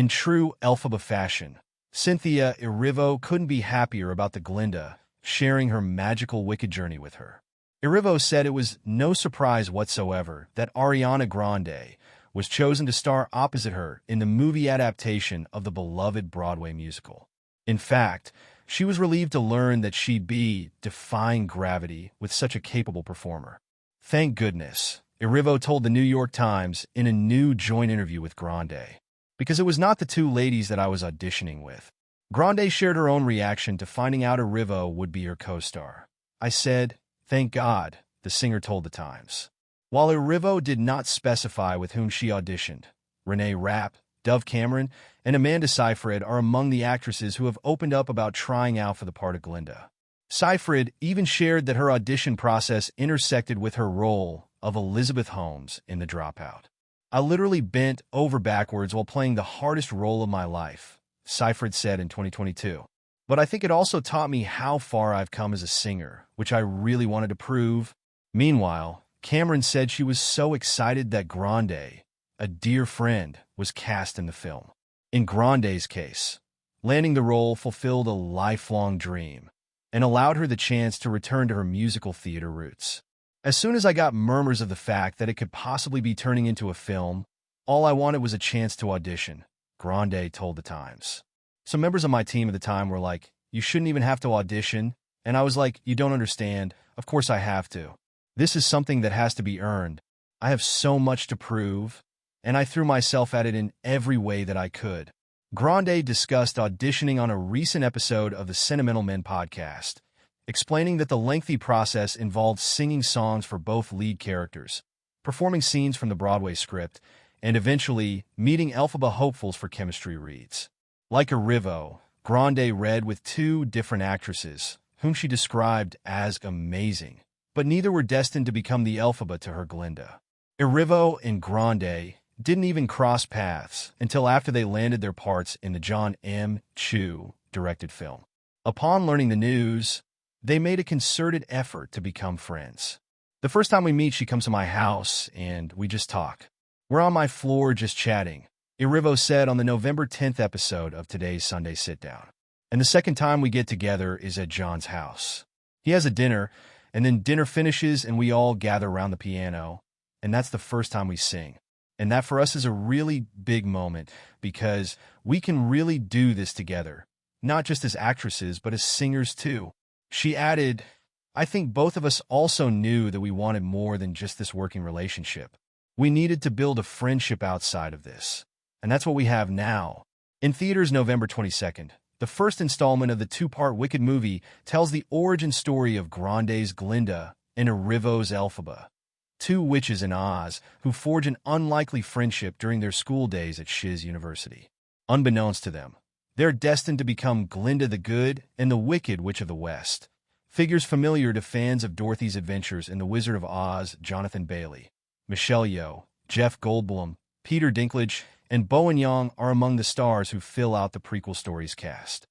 In true Elphaba fashion, Cynthia Erivo couldn't be happier about the Glinda sharing her magical Wicked journey with her. Erivo said it was no surprise whatsoever that Ariana Grande was chosen to star opposite her in the movie adaptation of the beloved Broadway musical. In fact, she was relieved to learn that she'd be defying gravity with such a capable performer. Thank goodness, Erivo told the New York Times in a new joint interview with Grande, because it was not the two ladies that I was auditioning with. Grande shared her own reaction to finding out Erivo would be her co-star. I said, "Thank God," the singer told the Times. While Erivo did not specify with whom she auditioned, Renee Rapp, Dove Cameron, and Amanda Seyfried are among the actresses who have opened up about trying out for the part of Glinda. Seyfried even shared that her audition process intersected with her role of Elizabeth Holmes in The Dropout. "I literally bent over backwards while playing the hardest role of my life," Seyfried said in 2022. "But I think it also taught me how far I've come as a singer, which I really wanted to prove." Meanwhile, Cameron said she was so excited that Grande, a dear friend, was cast in the film. In Grande's case, landing the role fulfilled a lifelong dream and allowed her the chance to return to her musical theater roots. "As soon as I got murmurs of the fact that it could possibly be turning into a film, all I wanted was a chance to audition," Grande told the Times. "Some members of my team at the time were like, 'You shouldn't even have to audition.' And I was like, 'You don't understand. Of course I have to. This is something that has to be earned. I have so much to prove.' And I threw myself at it in every way that I could." Grande discussed auditioning on a recent episode of the Sentimental Men podcast, explaining that the lengthy process involved singing songs for both lead characters, performing scenes from the Broadway script, and eventually meeting Elphaba hopefuls for chemistry reads. Like Erivo, Grande read with two different actresses, whom she described as amazing, but neither were destined to become the Elphaba to her Glinda. Erivo and Grande didn't even cross paths until after they landed their parts in the John M. Chu directed film. Upon learning the news, they made a concerted effort to become friends. "The first time we meet, she comes to my house, and we just talk. We're on my floor just chatting," Erivo said on the November 10th episode of today's Sunday Sit-Down. "And the second time we get together is at John's house. He has a dinner, and then dinner finishes and we all gather around the piano, and that's the first time we sing. And that for us is a really big moment because we can really do this together, not just as actresses, but as singers too." She added, "I think both of us also knew that we wanted more than just this working relationship. We needed to build a friendship outside of this. And that's what we have now." In theaters November 22nd, the first installment of the two-part Wicked movie tells the origin story of Grande's Glinda and Erivo's Elphaba, two witches in Oz who forge an unlikely friendship during their school days at Shiz University. Unbeknownst to them, they're destined to become Glinda the Good and the Wicked Witch of the West, figures familiar to fans of Dorothy's adventures in The Wizard of Oz. Jonathan Bailey, Michelle Yeoh, Jeff Goldblum, Peter Dinklage, and Bowen Yang are among the stars who fill out the prequel story's cast.